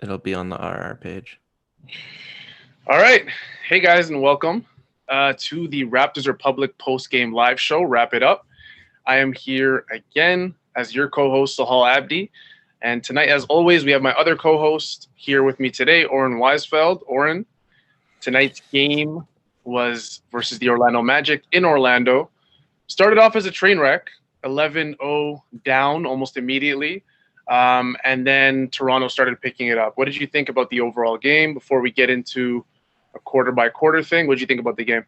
It'll be on the RR page. All right. Hey, guys, and welcome to the Raptors Republic post-game live show. Wrap it up. I am here again as your co-host, Sahal Abdi. And tonight, as always, we have my other co-host here with me today, Oren Weisfeld. Oren, tonight's game was versus the Orlando Magic in Orlando. Started off as a train wreck, 11-0 down almost immediately. And then Toronto started picking it up. What did you think about the overall game before we get into a quarter by quarter thing? What did you think about the game?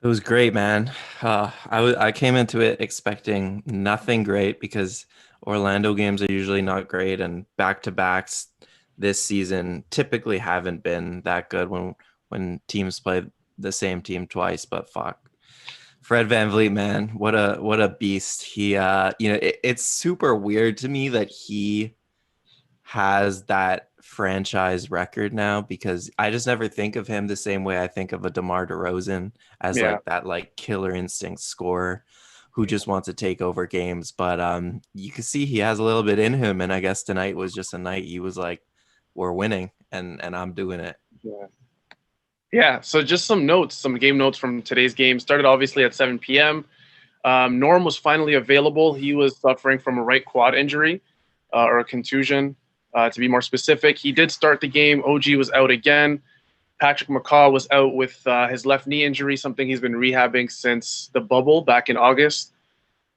It was great, man. I came into it expecting nothing great because Orlando games are usually not great, and back-to-backs this season typically haven't been that good when teams play the same team twice. But fuck, Fred VanVleet, man, what a beast. It's super weird to me that he has that franchise record now because I just never think of him the same way I think of a DeMar DeRozan as Yeah. like that like killer instinct scorer who just wants to take over games. But you can see he has a little bit in him, and I guess tonight was just a night he was like, we're winning and I'm doing it. Yeah. Yeah. So just some notes, some game notes from today's game. Started obviously at 7 p.m. Norm was finally available. He was suffering from a right quad injury or a contusion, to be more specific. He did start the game. OG was out again. Patrick McCaw was out with his left knee injury, something he's been rehabbing since the bubble back in August.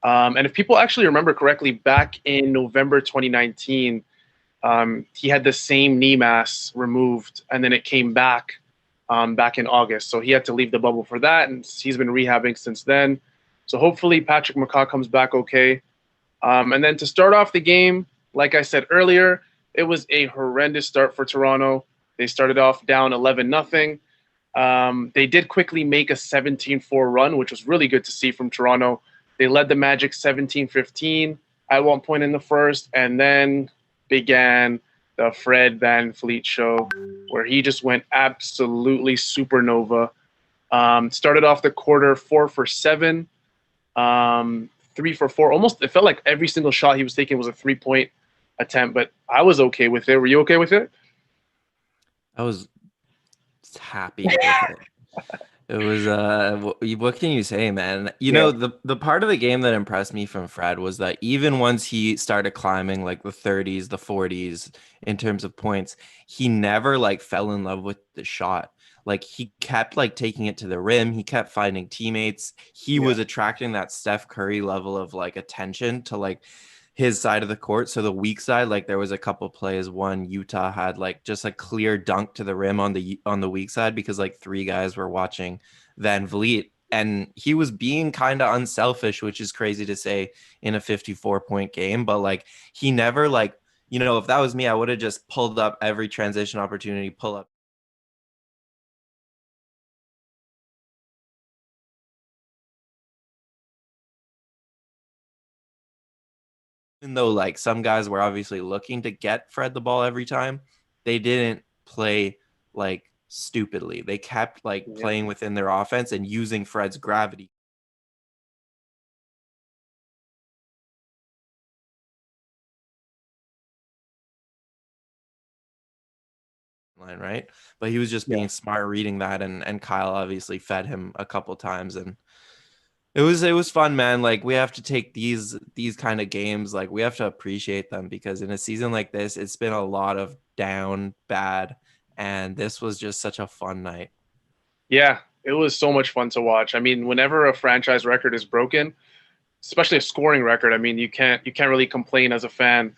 And if people actually remember correctly, back in November 2019, he had the same knee mass removed, and then it came back in August. So he had to leave the bubble for that, and he's been rehabbing since then. So hopefully Patrick McCaw comes back okay. And then to start off the game, like I said earlier, it was a horrendous start for Toronto. They started off down 11-0. They did quickly make a 17-4 run, which was really good to see from Toronto. They led the Magic 17-15 at one point in the first, and then began the Fred VanVleet show, where he just went absolutely supernova. Started off the quarter 4 for 7, 3 for 4. Almost, it felt like every single shot he was taking was a 3-point attempt, but I was okay with it. Were you okay with it? I was happy with it. It was what can you say, man? Yeah, The part of the game that impressed me from Fred was that even once he started climbing like the 30s, the 40s in terms of points, he never like fell in love with the shot. Like he kept like taking it to the rim, he kept finding teammates. He yeah, was attracting that Steph Curry level of like attention to like his side of the court. So the weak side, like there was a couple plays. One Utah had like just a clear dunk to the rim on the weak side because like three guys were watching Van Vliet. And he was being kind of unselfish, which is crazy to say in a 54-point game. But like he never like, if that was me, I would have just pulled up every transition opportunity, pull up. Even though like some guys were obviously looking to get Fred the ball every time, they didn't play like stupidly. They kept like yeah. playing within their offense and using Fred's gravity line, right? But he was just Yeah. being smart reading that, and Kyle obviously fed him a couple times, and it was fun, man. Like we have to take these kind of games, like we have to appreciate them because in a season like this, it's been a lot of down bad, and this was just such a fun night. Yeah, it was so much fun to watch. I mean, whenever a franchise record is broken, especially a scoring record, I mean, you can't really complain as a fan.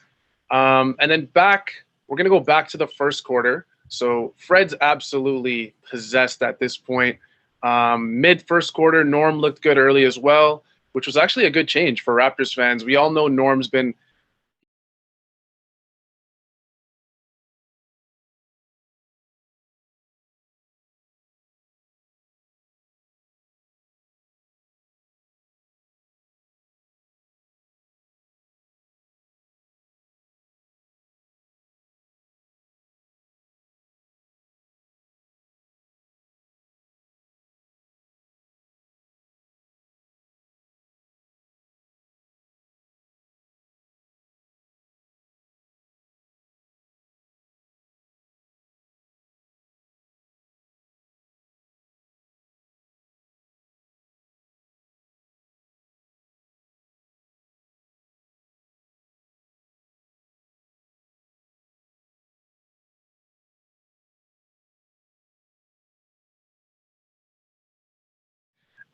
And then we're gonna go back to the first quarter. So Fred's absolutely possessed at this point. Mid first quarter, Norm looked good early as well, which was actually a good change for Raptors fans. We all know Norm's been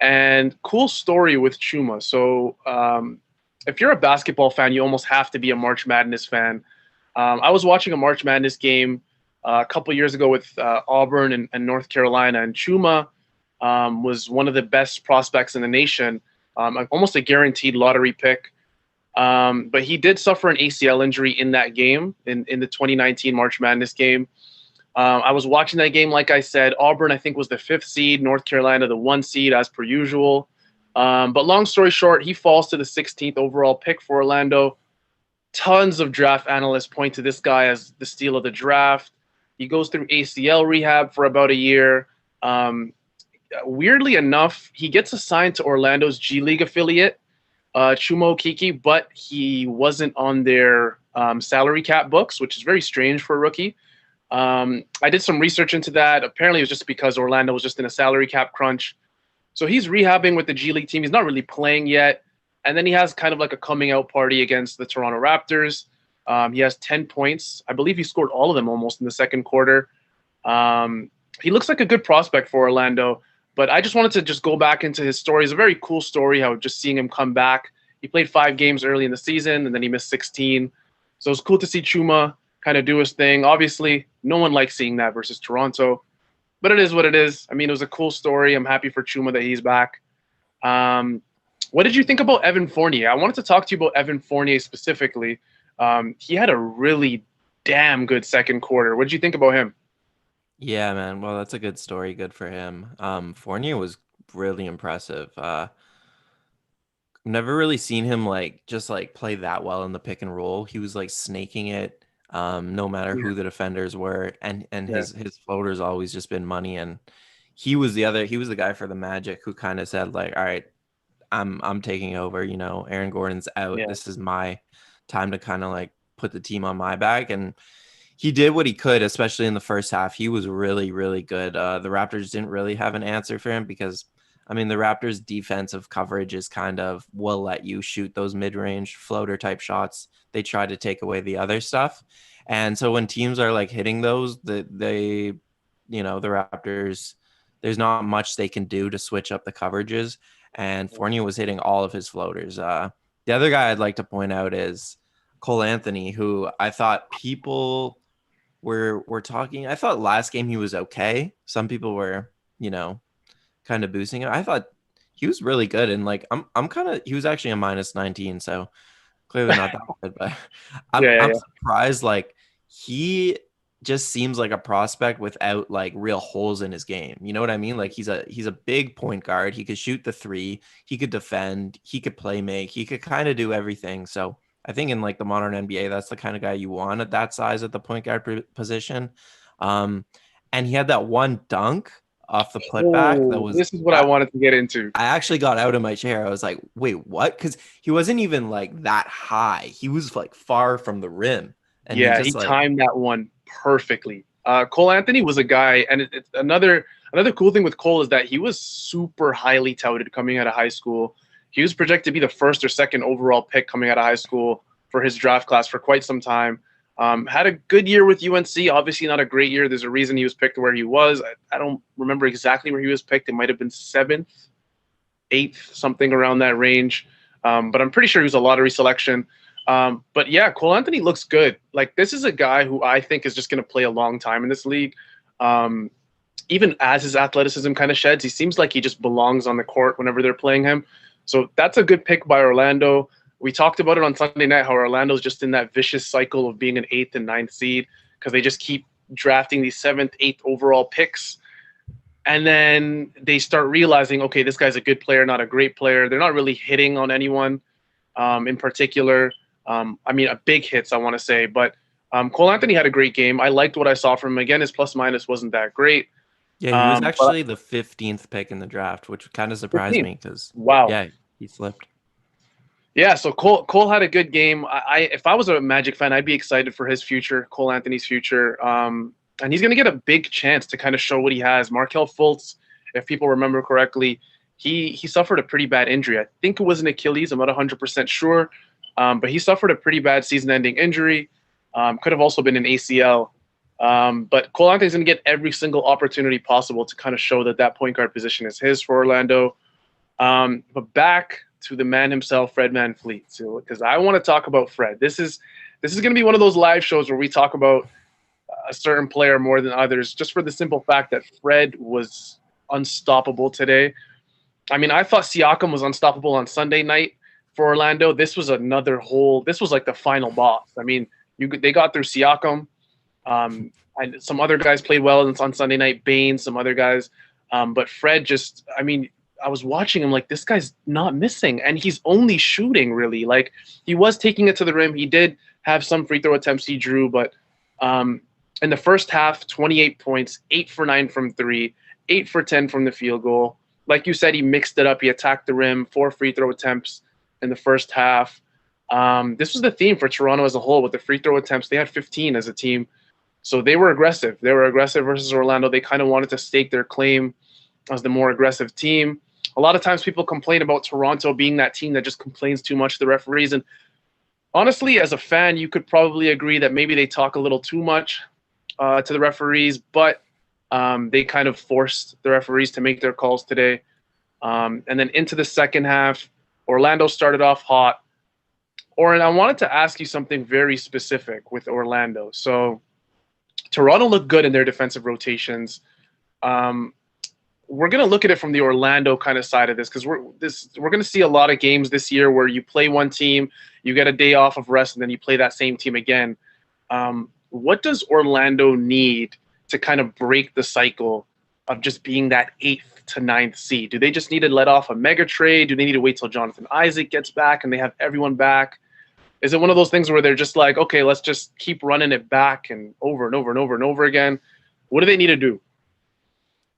And cool story with Chuma. So if you're a basketball fan, you almost have to be a March Madness fan. I was watching a March Madness game a couple years ago with Auburn and North Carolina, and Chuma was one of the best prospects in the nation, almost a guaranteed lottery pick. But he did suffer an ACL injury in that game, in the 2019 March Madness game. I was watching that game, like I said. Auburn, I think, was the 5th seed. North Carolina, the 1 seed, as per usual. But long story short, he falls to the 16th overall pick for Orlando. Tons of draft analysts point to this guy as the steal of the draft. He goes through ACL rehab for about a year. Weirdly enough, he gets assigned to Orlando's G League affiliate, Chuma Okeke, but he wasn't on their salary cap books, which is very strange for a rookie. I did some research into that. Apparently, it was just because Orlando was just in a salary cap crunch. So he's rehabbing with the G League team. He's not really playing yet. And then he has kind of like a coming out party against the Toronto Raptors. He has 10 points. I believe he scored all of them almost in the second quarter. He looks like a good prospect for Orlando. But I just wanted to just go back into his story. It's a very cool story, how just seeing him come back. He played 5 games early in the season, and then he missed 16. So it's cool to see Chuma kind of do his thing. Obviously, no one likes seeing that versus Toronto. But it is what it is. I mean, it was a cool story. I'm happy for Chuma that he's back. What did you think about Evan Fournier? I wanted to talk to you about Evan Fournier specifically. He had a really damn good second quarter. What did you think about him? Yeah, man. Well, that's a good story. Good for him. Fournier was really impressive. Never really seen him just play that well in the pick and roll. He was like snaking it, no matter Yeah. who the defenders were, and Yeah. his floaters always just been money. And he was the guy for the Magic who kind of said like, all right, I'm taking over. Aaron Gordon's out. Yeah. This is my time to kind of like put the team on my back. And he did what he could, especially in the first half. He was really, really good. The Raptors didn't really have an answer for him because, I mean, the Raptors' defensive coverage is kind of will let you shoot those mid-range floater type shots. They try to take away the other stuff. And so when teams are like hitting those, the Raptors, there's not much they can do to switch up the coverages. And Fournier was hitting all of his floaters. The other guy I'd like to point out is Cole Anthony, who I thought people were talking. I thought last game he was okay. Some people were, kind of boosting him. I thought he was really good, and like I'm kind of he was actually a minus 19, so clearly not that good. But I'm surprised. Like he just seems like a prospect without like real holes in his game. You know what I mean? Like he's a big point guard. He could shoot the three. He could defend. He could play make. He could kind of do everything. So I think in like the modern NBA, that's the kind of guy you want at that size at the point guard position. And he had that one dunk off the putback that was. This is what I wanted to get into. I actually got out of my chair. I was like, wait, what? Because he wasn't even like that high. He was like far from the rim. And he timed that one perfectly. Cole Anthony was a guy, and it's another cool thing with Cole is that he was super highly touted coming out of high school. He was projected to be the first or second overall pick coming out of high school for his draft class for quite some time. Had a good year with UNC. Obviously not a great year. There's a reason he was picked where he was. I don't remember exactly where he was picked. It might have been 7th, 8th, something around that range. But I'm pretty sure he was a lottery selection. But yeah, Cole Anthony looks good. Like this is a guy who I think is just going to play a long time in this league. Even as his athleticism kind of sheds, he seems like he just belongs on the court whenever they're playing him. So that's a good pick by Orlando. We talked about it on Sunday night, how Orlando's just in that vicious cycle of being an 8th and 9th seed because they just keep drafting these 7th, 8th overall picks. And then they start realizing, okay, this guy's a good player, not a great player. They're not really hitting on anyone in particular. I mean, big hits, I want to say. But Cole Anthony had a great game. I liked what I saw from him. Again, his plus-minus wasn't that great. Yeah, he was actually the 15th pick in the draft, which kind of surprised 15th. me because, wow. Yeah, he slipped. Yeah, so Cole had a good game. If I was a Magic fan, I'd be excited for his future, Cole Anthony's future. And he's going to get a big chance to kind of show what he has. Markelle Fultz, if people remember correctly, he suffered a pretty bad injury. I think it was an Achilles. I'm not 100% sure. But he suffered a pretty bad season-ending injury. Could have also been an ACL. But Cole Anthony's going to get every single opportunity possible to kind of show that point guard position is his for Orlando. But back to the man himself, Fred VanVleet. So, because I want to talk about Fred. This is going to be one of those live shows where we talk about a certain player more than others, just for the simple fact that Fred was unstoppable today. I mean, I thought Siakam was unstoppable on Sunday night for Orlando. This was this was like the final boss. I mean, they got through Siakam. And some other guys played well on Sunday night, Baynes, some other guys. But Fred just, I mean, I was watching him like, this guy's not missing. And he's only shooting, really. Like, he was taking it to the rim. He did have some free throw attempts he drew. But in the first half, 28 points, 8 for 9 from 3, 8 for 10 from the field goal. Like you said, he mixed it up. He attacked the rim, 4 free throw attempts in the first half. This was the theme for Toronto as a whole with the free throw attempts. They had 15 as a team. So they were aggressive. They were aggressive versus Orlando. They kind of wanted to stake their claim as the more aggressive team. A lot of times people complain about Toronto being that team that just complains too much to the referees. And honestly, as a fan, you could probably agree that maybe they talk a little too much to the referees, but they kind of forced the referees to make their calls today. And then into the second half, Orlando started off hot. Oren, I wanted to ask you something very specific with Orlando. So Toronto looked good in their defensive rotations. We're going to look at it from the Orlando kind of side of this, because we're going to see a lot of games this year where you play one team, you get a day off of rest, and then you play that same team again. What does Orlando need to kind of break the cycle of just being that 8th to 9th seed? Do they just need to let off a mega trade? Do they need to wait till Jonathan Isaac gets back and they have everyone back? Is it one of those things where they're just like, okay, let's just keep running it back and over and over and over and over again? What do they need to do?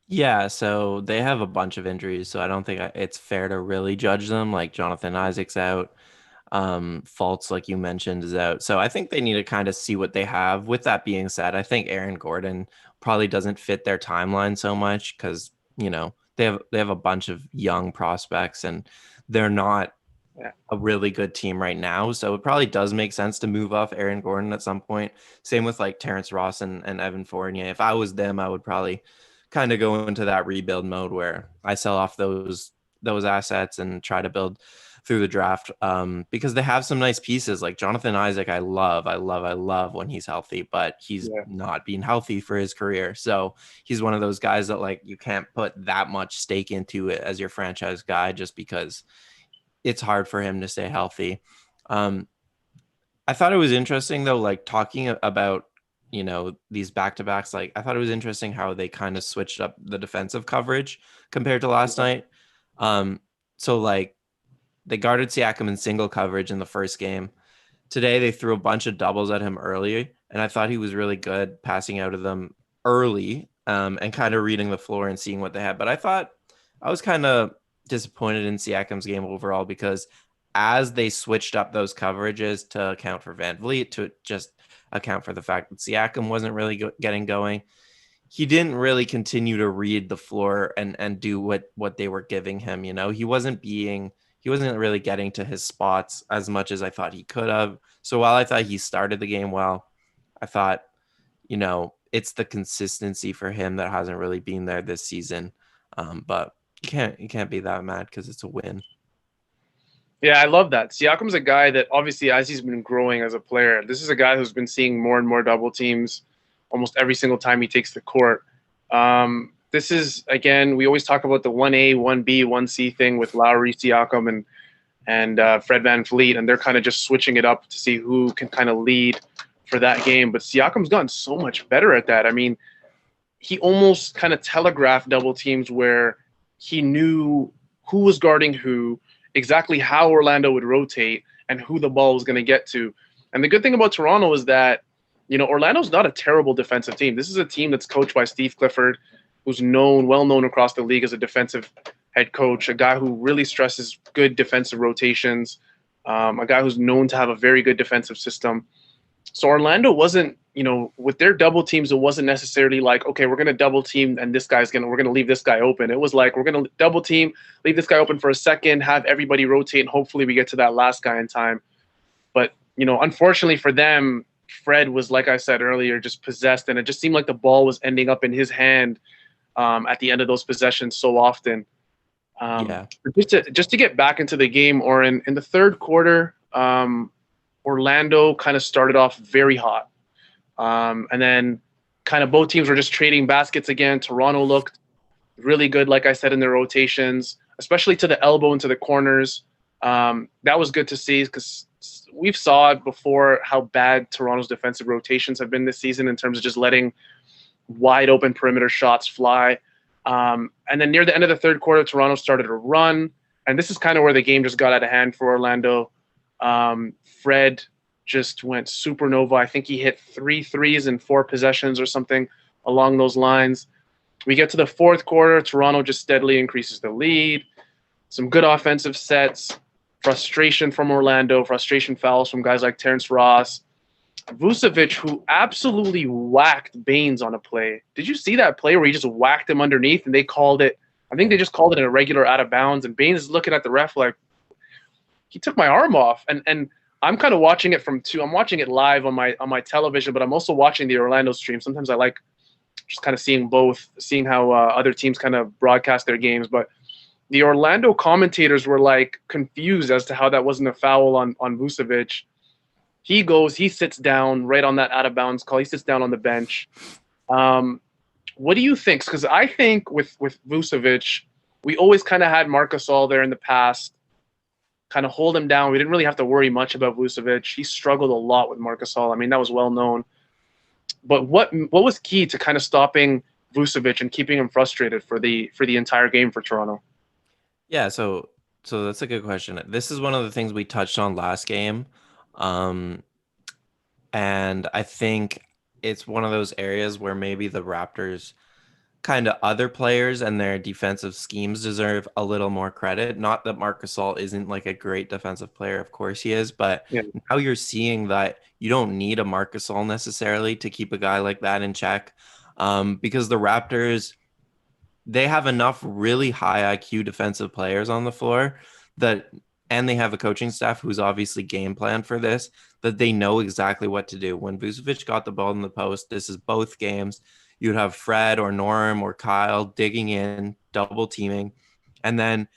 Yeah, so they have a bunch of injuries, so I don't think it's fair to really judge them. Like Jonathan Isaac's out, Fultz, like you mentioned, is out. So I think they need to kind of see what they have. With that being said, I think Aaron Gordon probably doesn't fit their timeline so much because, they have a bunch of young prospects and they're not a really good team right now. So it probably does make sense to move off Aaron Gordon at some point. Same with like Terrence Ross and Evan Fournier. If I was them, I would probably kind of go into that rebuild mode where I sell off those assets and try to build through the draft, because they have some nice pieces like Jonathan Isaac. I love when he's healthy, but he's not being healthy for his career. So he's one of those guys that like you can't put that much stake into it as your franchise guy just because it's hard for him to stay healthy. I thought it was interesting though, like talking about, these back-to-backs, like I thought it was interesting how they kind of switched up the defensive coverage compared to last night. So like they guarded Siakam in single coverage in the first game. Today they threw a bunch of doubles at him early, and I thought he was really good passing out of them early, and kind of reading the floor and seeing what they had. But I thought I was kind of disappointed in Siakam's game overall because as they switched up those coverages to account for VanVleet, to just account for the fact that Siakam wasn't really getting going, he didn't really continue to read the floor and do what they were giving him. He wasn't really getting to his spots as much as I thought he could have. So while I thought he started the game well, I thought, it's the consistency for him that hasn't really been there this season. But you can't be that mad because it's a win. Yeah, I love that. Siakam's a guy that obviously, as he's been growing as a player, this is a guy who's been seeing more and more double teams almost every single time he takes the court. This is, again, we always talk about the 1A, 1B, 1C thing with Lowry, Siakam, and Fred VanVleet, and they're kind of just switching it up to see who can kind of lead for that game. But Siakam's gotten so much better at that. I mean, he almost kind of telegraphed double teams where he knew who was guarding who, exactly how Orlando would rotate, and who the ball was going to get to. And the good thing about Toronto is that, Orlando's not a terrible defensive team. This is a team that's coached by Steve Clifford, who's well known across the league as a defensive head coach, a guy who really stresses good defensive rotations, a guy who's known to have a very good defensive system. So Orlando wasn't, with their double teams, it wasn't necessarily like, okay, we're going to double team and we're going to leave this guy open. It was like, we're going to double team, leave this guy open for a second, have everybody rotate, and hopefully we get to that last guy in time. But, unfortunately for them, Fred was, like I said earlier, just possessed, and it just seemed like the ball was ending up in his hand at the end of those possessions so often. Yeah. But just to get back into the game, Oren, in the third quarter, Orlando kind of started off very hot. And then kind of both teams were just trading baskets again. Toronto looked really good, like I said, in their rotations, especially to the elbow and to the corners. That was good to see because we've saw it before how bad Toronto's defensive rotations have been this season in terms of just letting wide open perimeter shots fly. And then near the end of the third quarter, Toronto started to run. And this is kind of where the game just got out of hand for Orlando. Fred just went supernova. I think he hit 3 threes in 4 possessions or something along those lines. We get to the fourth quarter. Toronto just steadily increases the lead. Some good offensive sets. Frustration from Orlando. Frustration fouls from guys like Terrence Ross. Vucevic, who absolutely whacked Baynes on a play. Did you see that play where he just whacked him underneath and they called it? I think they just called it a regular out of bounds. And Baynes is looking at the ref like, he took my arm off. And I'm kind of watching it I'm watching it live on my television, but I'm also watching the Orlando stream. Sometimes I like just kind of seeing both, seeing how other teams kind of broadcast their games. But the Orlando commentators were like confused as to how that wasn't a foul on Vucevic. He sits down right on that out of bounds call. He sits down on the bench. What do you think? Because I think with Vucevic, we always kind of had Marc Gasol there in the past, kind of hold him down. We didn't really have to worry much about Vucevic. He struggled a lot with Marc Gasol. I mean, that was well known. But what was key to kind of stopping Vucevic and keeping him frustrated for the entire game for Toronto? Yeah, so that's a good question. This is one of the things we touched on last game. And I think it's one of those areas where maybe the Raptors kind of other players and their defensive schemes deserve a little more credit. Not that Marc Gasol isn't like a great defensive player, of course he is, but Yeah. now you're seeing that you don't need a Marc Gasol necessarily to keep a guy like that in check, because the Raptors, they have enough really high IQ defensive players on the floor and they have a coaching staff who's obviously game planned for this, that they know exactly what to do. When Vucevic got the ball in the post, this is both games, you'd have Fred or Norm or Kyle digging in, double teaming. And then,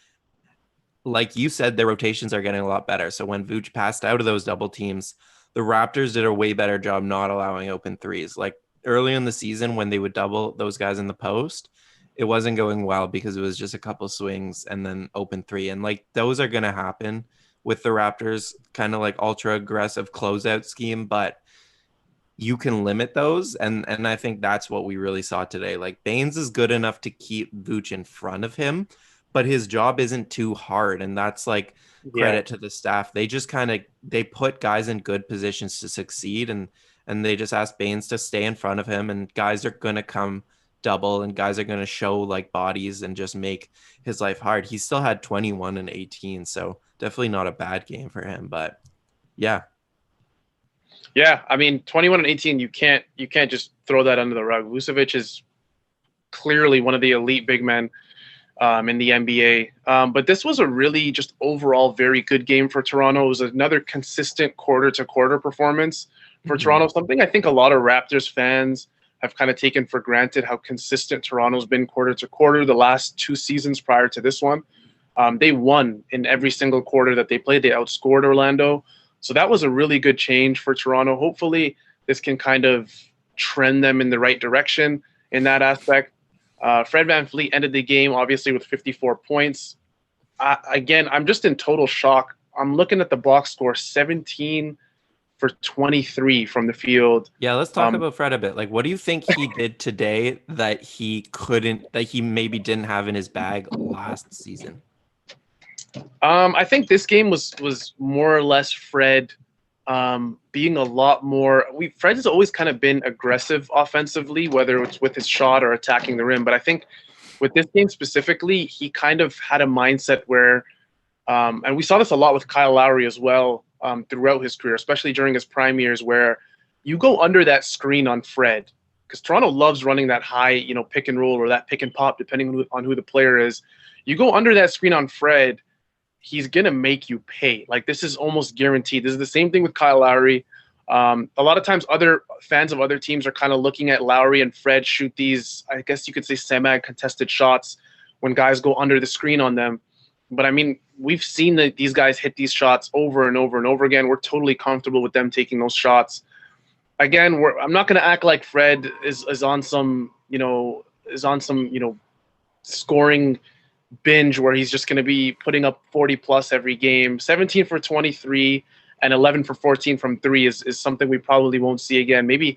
like you said, their rotations are getting a lot better. So when Vooch passed out of those double teams, the Raptors did a way better job not allowing open threes. Like early in the season when they would double those guys in the post, it wasn't going well because it was just a couple swings and then open three. And like those are going to happen with the Raptors, kind of like ultra aggressive closeout scheme, but you can limit those. And I think that's what we really saw today. Like Baynes is good enough to keep Vooch in front of him, but his job isn't too hard. And that's like credit to the staff. They just they put guys in good positions to succeed. And they just asked Baynes to stay in front of him, and guys are going to come double and guys are going to show like bodies and just make his life hard. He still had 21 and 18. So definitely not a bad game for him, but yeah. Yeah, I mean, 21 and 18, you can't just throw that under the rug. Vucevic is clearly one of the elite big men in the NBA. But this was a really just overall very good game for Toronto. It was another consistent quarter-to-quarter performance for Toronto, something I think a lot of Raptors fans have kind of taken for granted, how consistent Toronto's been quarter-to-quarter the last 2 seasons prior to this one. They won in every single quarter that they played. They outscored Orlando. So that was a really good change for Toronto. Hopefully this can kind of trend them in the right direction in that aspect. Fred VanVleet ended the game, obviously, with 54 points. Again, I'm just in total shock. I'm looking at the box score, 17 for 23 from the field. Yeah, let's talk about Fred a bit. Like, what do you think he did today that he maybe didn't have in his bag last season? I think this game was more or less Fred being a lot more. Fred has always kind of been aggressive offensively, whether it's with his shot or attacking the rim. But I think with this game specifically, he kind of had a mindset where, and we saw this a lot with Kyle Lowry as well throughout his career, especially during his prime years, where you go under that screen on Fred, because Toronto loves running that high, pick and roll or that pick and pop, depending on who the player is. You go under that screen on Fred, he's going to make you pay. Like, this is almost guaranteed. This is the same thing with Kyle Lowry. A lot of times other fans of other teams are kind of looking at Lowry and Fred shoot these, I guess you could say, semi-contested shots when guys go under the screen on them. But I mean, we've seen that these guys hit these shots over and over and over again. We're totally comfortable with them taking those shots. Again, I'm not going to act like Fred is on some, scoring binge where he's just going to be putting up 40 plus every game. 17 for 23 and 11 for 14 from three is something we probably won't see again. Maybe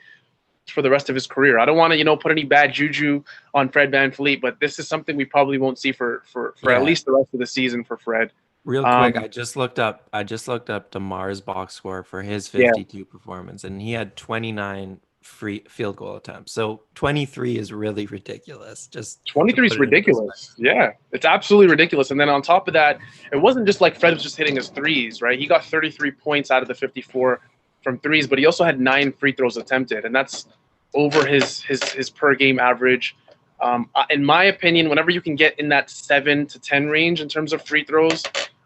for the rest of his career. I don't want to, put any bad juju on Fred VanVleet, but this is something we probably won't see for at least the rest of the season for Fred. Real quick, I just looked up DeMar's box score for his 52 performance, and he had 29 free field goal attempts. So 23 is really ridiculous. Just 23 is ridiculous. Yeah, it's absolutely ridiculous. And then on top of that, it wasn't just like Fred was just hitting his threes, right? He got 33 points out of the 54 from threes, but he also had 9 free throws attempted, and that's over his per game average. In my opinion, whenever you can get in that 7 to 10 range in terms of free throws,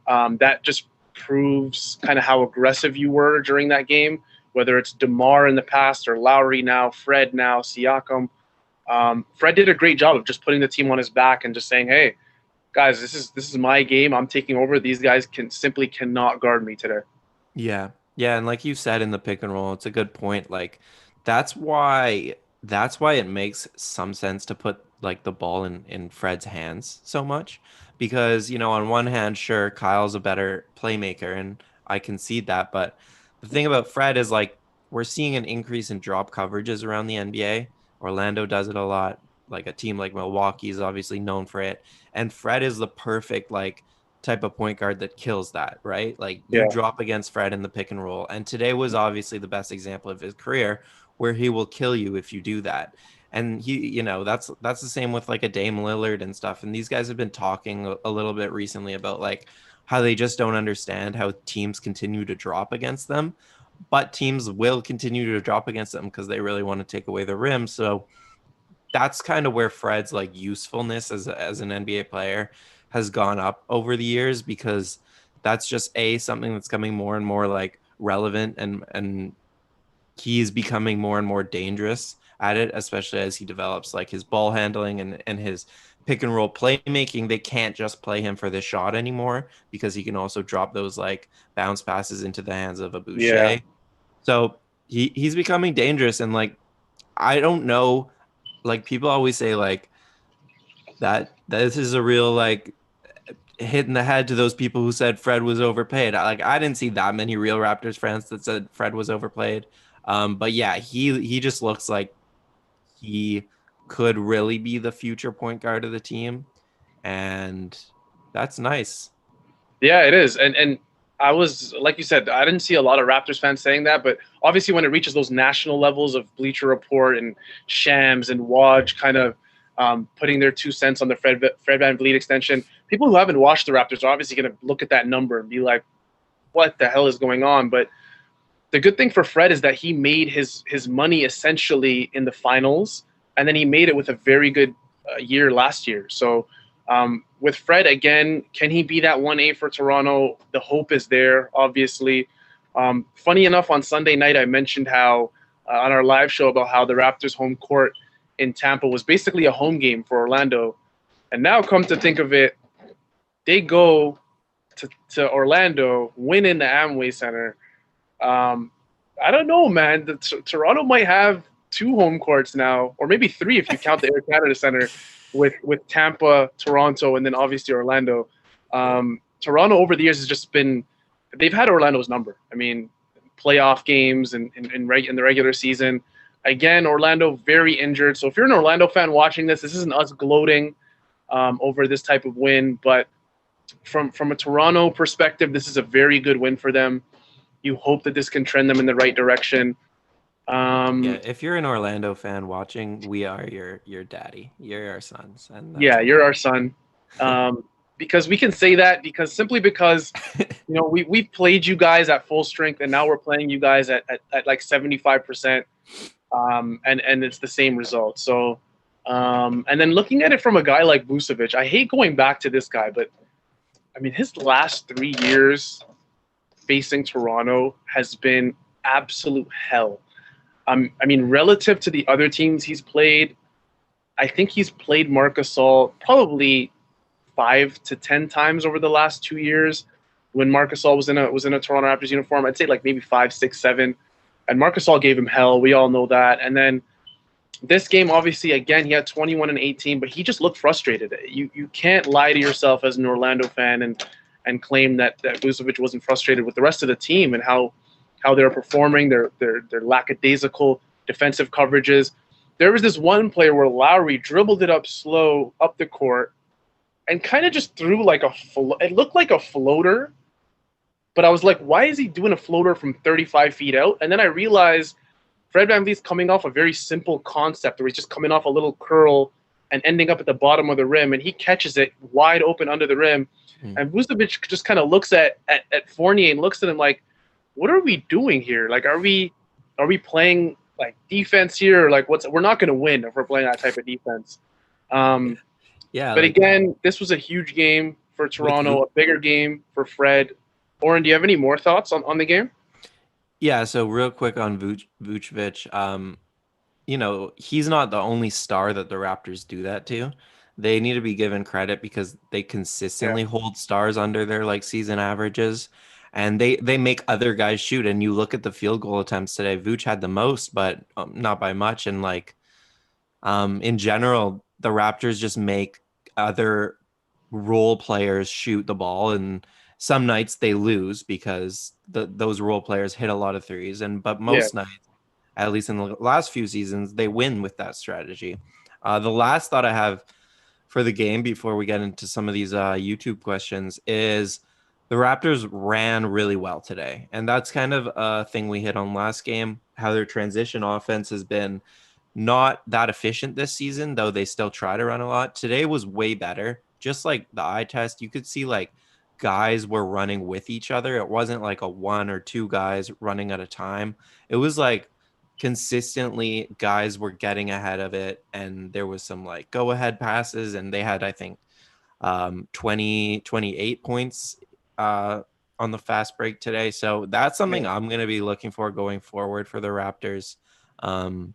that just proves kind of how aggressive you were during that game, whether it's DeMar in the past or Lowry now, Fred now, Siakam. Fred did a great job of just putting the team on his back and just saying, hey, guys, this is my game. I'm taking over. These guys cannot guard me today. Yeah. Yeah, and like you said in the pick and roll, it's a good point. Like that's why it makes some sense to put like the ball in Fred's hands so much, because on one hand, sure, Kyle's a better playmaker and I concede that, but the thing about Fred is like we're seeing an increase in drop coverages around the NBA. Orlando does it a lot. Like a team like Milwaukee is obviously known for it, and Fred is the perfect like type of point guard that kills that, right? Like you drop against Fred in the pick and roll. And today was obviously the best example of his career where he will kill you if you do that. And he, that's the same with like a Dame Lillard and stuff. And these guys have been talking a little bit recently about like how they just don't understand how teams continue to drop against them, but teams will continue to drop against them because they really want to take away the rim. So that's kind of where Fred's like usefulness as an NBA player has gone up over the years, because that's just something that's coming more and more like relevant, and he's becoming more and more dangerous at it, especially as he develops like his ball handling and his pick and roll playmaking. They can't just play him for this shot anymore because he can also drop those like bounce passes into the hands of a Boucher. Yeah. So he's becoming dangerous, and like I don't know, like people always say like that this is a real like hit in the head to those people who said Fred was overpaid. I didn't see that many real Raptors fans that said Fred was overplayed. But yeah, he just looks like he could really be the future point guard of the team, and that's nice. Yeah, it is. And I was, like you said, I didn't see a lot of Raptors fans saying that, but obviously when it reaches those national levels of Bleacher Report and Shams and Woj kind of putting their 2 cents on the Fred VanVleet extension, people who haven't watched the Raptors are obviously going to look at that number and be like, what the hell is going on? But the good thing for Fred is that he made his money essentially in the finals, and then he made it with a very good year last year. So with Fred, again, can he be that 1A for Toronto? The hope is there, obviously. Funny enough, on Sunday night, I mentioned how on our live show about how the Raptors' home court in Tampa was basically a home game for Orlando. And now come to think of it, they go to Orlando, win in the Amway Center. I don't know, man. Toronto might have 2 home courts now, or maybe 3 if you count the Air Canada Center with Tampa, Toronto, and then obviously Orlando. Toronto over the years has just been – they've had Orlando's number. I mean, playoff games and in the regular season. Again, Orlando very injured. So if you're an Orlando fan watching this isn't us gloating over this type of win, but from a Toronto perspective, this is a very good win for them. You hope that this can trend them in the right direction. Yeah, if you're an Orlando fan watching, we are your daddy. You're our sons. And you're our son. Because we can say that because we played you guys at full strength, and now we're playing you guys at like 75%, and it's the same result. So, and then looking at it from a guy like Vucevic, I hate going back to this guy, but I mean his last 3 years facing Toronto has been absolute hell. I mean, relative to the other teams he's played, I think he's played Marc Gasol probably 5 to 10 times over the last 2 years when Marc Gasol was in a Toronto Raptors uniform. I'd say like maybe 5, 6, 7. And Marc Gasol gave him hell. We all know that. And then this game, obviously, again, he had 21 and 18, but he just looked frustrated. You can't lie to yourself as an Orlando fan and claim that Vucevic wasn't frustrated with the rest of the team and how they're performing, their lackadaisical defensive coverages. There was this one player where Lowry dribbled it up slow up the court and kind of just threw like it looked like a floater, but I was like, why is he doing a floater from 35 feet out? And then I realized Fred VanVleet's coming off a very simple concept where he's just coming off a little curl and ending up at the bottom of the rim, and he catches it wide open under the rim. And Vucevic just kind of looks at Fournier and looks at him like, what are we doing here? Like, are we playing like defense here? Or like, we're not going to win if we're playing that type of defense. Yeah. But again, this was a huge game for Toronto, a bigger game for Fred. Oren, do you have any more thoughts on the game? Yeah, so real quick on Vucevic, he's not the only star that the Raptors do that to. They need to be given credit because they consistently hold stars under their like season averages, and they make other guys shoot. And you look at the field goal attempts today, Vuce had the most, but not by much. And like, in general, the Raptors just make other role players shoot the ball, and some nights they lose because those role players hit a lot of threes, but most nights, at least in the last few seasons, they win with that strategy. The last thought I have for the game before we get into some of these YouTube questions is the Raptors ran really well today, and that's kind of a thing we hit on last game, how their transition offense has been not that efficient this season, though they still try to run a lot. Today was way better. Just like the eye test, you could see like guys were running with each other. It wasn't like a one or two guys running at a time. It was like consistently guys were getting ahead of it, and there was some like go ahead passes, and they had, I think, 28 points on the fast break today. So that's something I'm going to be looking for going forward for the Raptors. But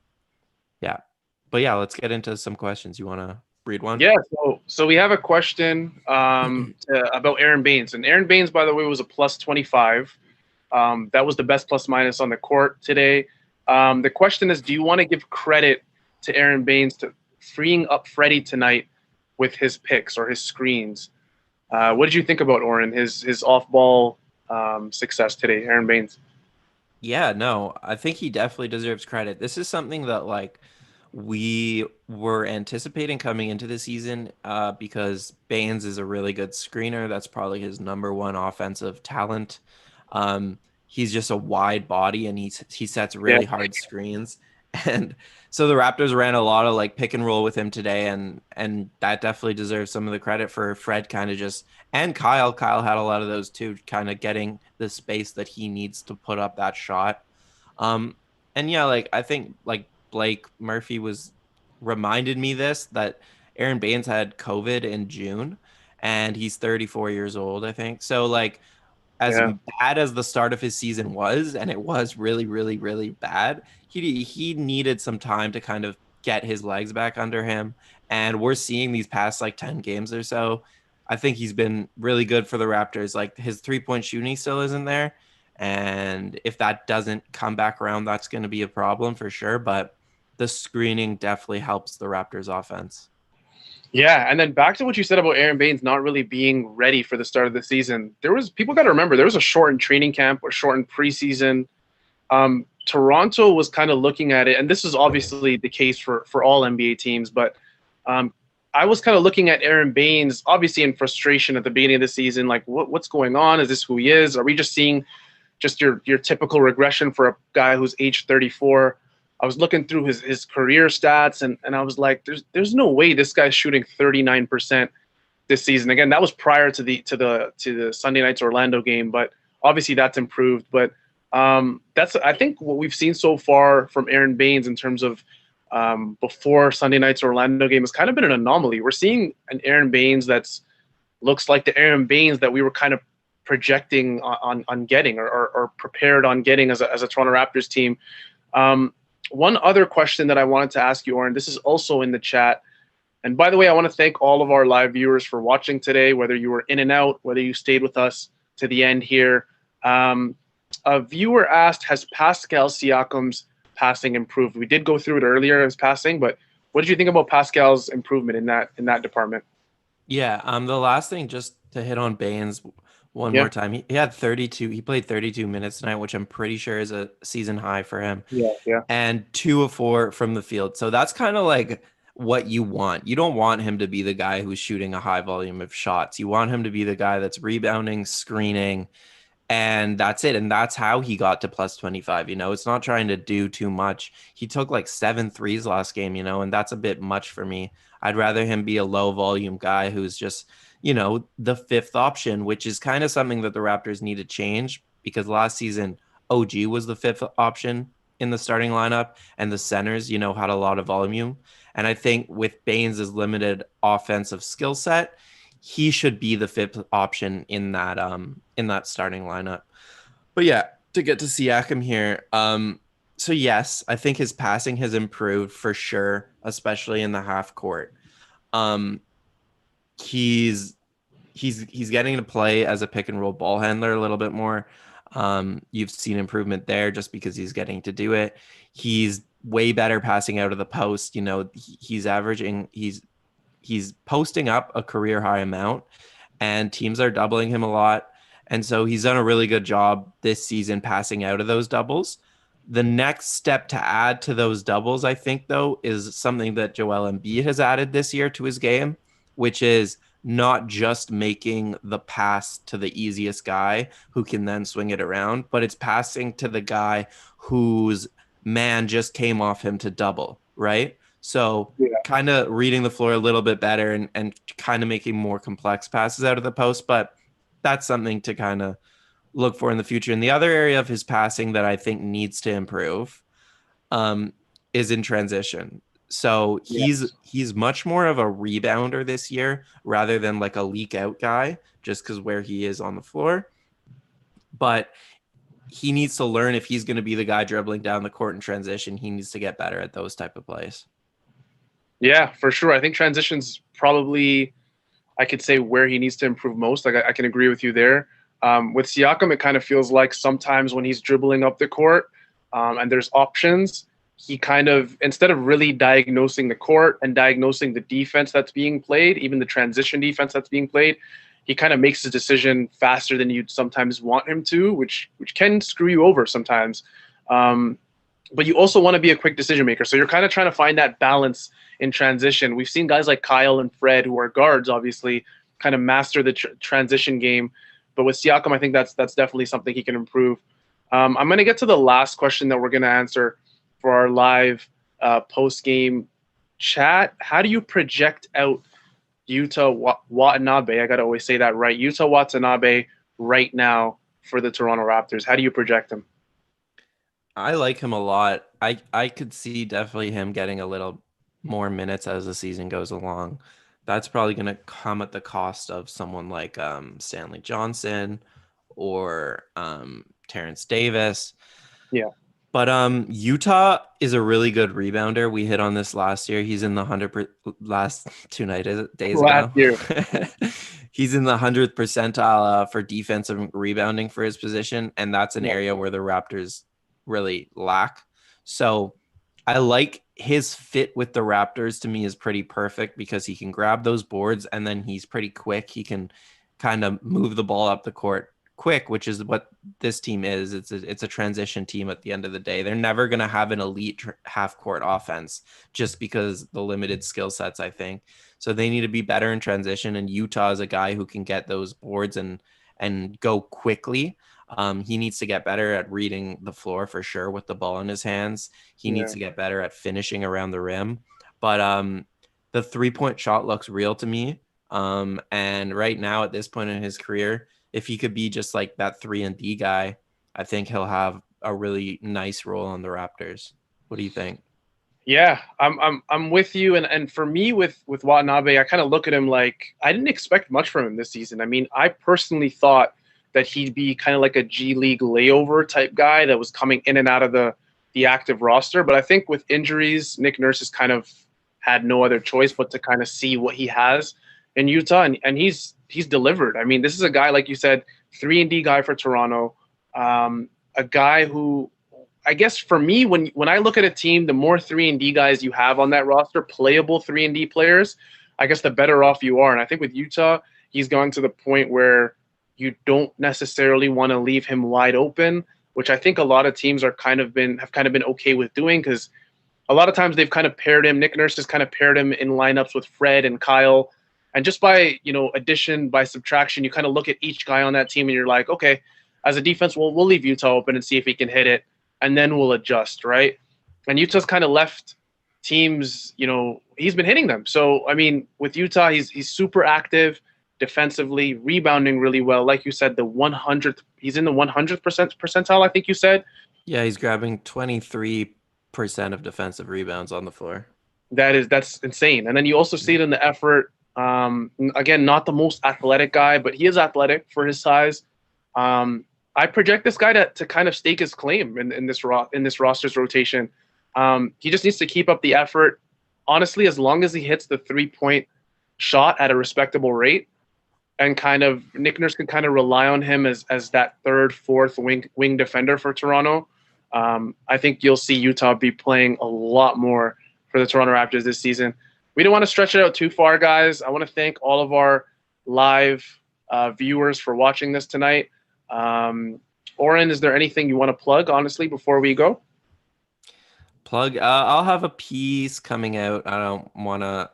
let's get into some questions. You want to read one? Yeah, so we have a question about Aron Baynes. And Aron Baynes, by the way, was a plus 25. That was the best plus minus on the court today. The question is, do you want to give credit to Aron Baynes to freeing up Freddie tonight with his picks or his screens? What did you think about Oren, his off-ball success today, Aron Baynes? Yeah, no, I think he definitely deserves credit. This is something that like we were anticipating coming into the season because Baynes is a really good screener. That's probably his number one offensive talent. He's just a wide body, and he sets really hard screens. And so the Raptors ran a lot of like pick and roll with him today, and that definitely deserves some of the credit for Fred kind of just, and Kyle had a lot of those too, kind of getting the space that he needs to put up that shot. And like I think like Blake Murphy reminded me that Aron Baynes had COVID in June, and he's 34 years old, I think. So like as bad as the start of his season was, and it was really, really, really bad, he needed some time to kind of get his legs back under him. And we're seeing these past like 10 games or so, I think he's been really good for the Raptors. Like his 3-point shooting still isn't there. And if that doesn't come back around, that's going to be a problem for sure. But the screening definitely helps the Raptors offense. Yeah, and then back to what you said about Aron Baynes not really being ready for the start of the season. People got to remember, there was a shortened training camp or shortened preseason. Toronto was kind of looking at it, and this is obviously the case for all NBA teams, but I was kind of looking at Aron Baynes, obviously in frustration at the beginning of the season, like what's going on? Is this who he is? Are we just seeing just your typical regression for a guy who's age 34? I was looking through his career stats, and I was like, there's no way this guy's shooting 39% this season. Again, that was prior to the Sunday night's Orlando game, but obviously that's improved. But that's, I think, what we've seen so far from Aron Baynes in terms of before Sunday night's Orlando game has kind of been an anomaly. We're seeing an Aron Baynes looks like the Aron Baynes that we were kind of projecting on getting or prepared on getting as a Toronto Raptors team. One other question that I wanted to ask you, Oren, this is also in the chat, And by the way, I want to thank all of our live viewers for watching today, whether you were in and out, whether you stayed with us to the end here. A viewer asked, has Pascal Siakam's passing improved? We did go through it earlier, his passing, but what did you think about Pascal's improvement in that department? Yeah, the last thing, just to hit on Baynes one Yeah, more time. He had 32, he played 32 minutes tonight, which I'm pretty sure is a season high for him. yeah, yeah, And 2 of 4 from the field. So that's kind of like what you want. You don't want him to be the guy who's shooting a high volume of shots. You want him to be the guy that's rebounding, screening, and that's it. And that's how he got to plus 25. It's not trying to do too much. He took like 7 threes last game, and that's a bit much for me. I'd rather him be a low volume guy who's just, the fifth option, which is kind of something that the Raptors need to change, because last season OG was the fifth option in the starting lineup, and the centers, had a lot of volume. And I think with Baynes' limited offensive skill set, he should be the fifth option in that starting lineup. But yeah, to get to Siakam here, so yes, I think his passing has improved for sure, especially in the half court. Um, he's getting to play as a pick and roll ball handler a little bit more. You've seen improvement there just because he's getting to do it. He's way better passing out of the post. He's posting up a career high amount, and teams are doubling him a lot. And so he's done a really good job this season passing out of those doubles. The next step to add to those doubles, I think, though, is something that Joel Embiid has added this year to his game, which is not just making the pass to the easiest guy who can then swing it around, but it's passing to the guy whose man just came off him to double, right? So yeah. kind of reading the floor a little bit better and kind of making more complex passes out of the post, but that's something to kind of look for in the future. And the other area of his passing that I think needs to improve is in transition. So Yes. he's much more of a rebounder this year rather than like a leak out guy, just because where he is on the floor. But he needs to learn, if he's going to be the guy dribbling down the court in transition, he needs to get better at those type of plays. Yeah, for sure. I think transitions probably, I could say, where he needs to improve most. Like I can agree with you there. With Siakam, it kind of feels like sometimes when he's dribbling up the court and there's options, he kind of, instead of really diagnosing the court and diagnosing the defense that's being played, even the transition defense that's being played, he kind of makes his decision faster than you'd sometimes want him to, which can screw you over sometimes. But you also want to be a quick decision maker. So you're kind of trying to find that balance in transition. We've seen guys like Kyle and Fred, who are guards, obviously, kind of master the transition game. But with Siakam, I think that's definitely something he can improve. I'm going to get to the last question that we're going to answer for our live post-game chat. How do you project out Yuta Watanabe? I got to always say that right. Yuta Watanabe right now for the Toronto Raptors. How do you project him? I like him a lot. I could see definitely him getting a little more minutes as the season goes along. That's probably going to come at the cost of someone like Stanley Johnson or Terrence Davis. Yeah. But Utah is a really good rebounder. We hit on this last year. He's in the 100 last 2 days Last ago. year. He's in the 100th percentile for defensive rebounding for his position, and that's an Yeah. area where the Raptors really lack. So I like his fit with the Raptors. To me, is pretty perfect because he can grab those boards, and then he's pretty quick. He can kind of move the ball up the court quick, which is what this team is. It's a transition team at the end of the day. They're never going to have an elite half court offense just because the limited skill sets, I think. So they need to be better in transition, and Utah is a guy who can get those boards and go quickly. He needs to get better at reading the floor for sure with the ball in his hands. He needs to get better at finishing around the rim. But the 3-point shot looks real to me. And right now at this point in his career, if he could be just like that 3-and-D guy, I think he'll have a really nice role on the Raptors. What do you think? Yeah, I'm with you. And for me with Watanabe, I kind of look at him like I didn't expect much from him this season. I mean, I personally thought that he'd be kind of like a G League layover type guy that was coming in and out of the active roster. But I think with injuries, Nick Nurse has kind of had no other choice but to kind of see what he has in Utah, and he's delivered. I mean, this is a guy, like you said, 3-and-D guy for Toronto, a guy who, I guess for me, when I look at a team, the more 3-and-D guys you have on that roster, playable 3-and-D players, I guess the better off you are. And I think with Utah, he's gone to the point where you don't necessarily want to leave him wide open, which I think a lot of teams have kind of been okay with doing, because a lot of times they've kind of paired him. Nick Nurse has kind of paired him in lineups with Fred and Kyle. And just by, addition, by subtraction, you kind of look at each guy on that team and you're like, okay, as a defense, we'll leave Utah open and see if he can hit it, and then we'll adjust, right? And Utah's kind of left teams, he's been hitting them. So, I mean, with Utah, he's super active defensively, rebounding really well. Like you said, he's in the 100th percentile, I think you said. Yeah, he's grabbing 23% of defensive rebounds on the floor. That's insane. And then you also see it in the effort. Again, not the most athletic guy, but he is athletic for his size. I project this guy to kind of stake his claim in this roster's rotation. He just needs to keep up the effort. Honestly, as long as he hits the 3-point shot at a respectable rate, and kind of Nick Nurse can kind of rely on him as that third, fourth wing defender for Toronto, I think you'll see Utah be playing a lot more for the Toronto Raptors this season. We don't want to stretch it out too far, guys. I want to thank all of our live viewers for watching this tonight. Oren, is there anything you want to plug, honestly, before we go? Plug. I'll have a piece coming out. I don't want to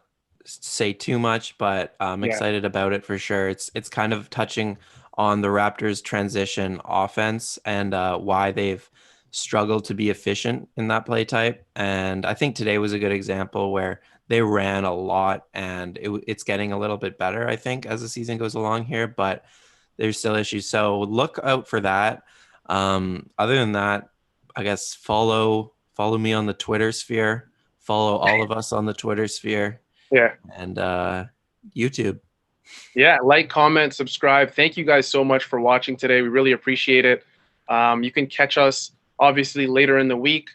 say too much, but I'm excited about it for sure. It's kind of touching on the Raptors' transition offense and why they've struggled to be efficient in that play type. And I think today was a good example where they ran a lot, and it's getting a little bit better, I think, as the season goes along here, but there's still issues. So look out for that. Other than that, I guess follow me on the Twitter sphere, follow all of us on the Twitter sphere. Yeah. And YouTube. Yeah, like, comment, subscribe. Thank you guys so much for watching today. We really appreciate it. You can catch us obviously later in the week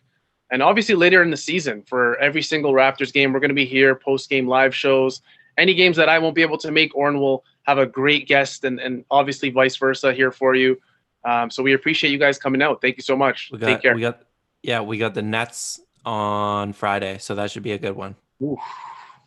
and obviously later in the season for every single Raptors game. We're going to be here, post-game live shows. Any games that I won't be able to make, Oren will have a great guest, and obviously vice versa here for you. So we appreciate you guys coming out. Thank you so much. Take care. We got the Nets on Friday, so that should be a good one. Oof.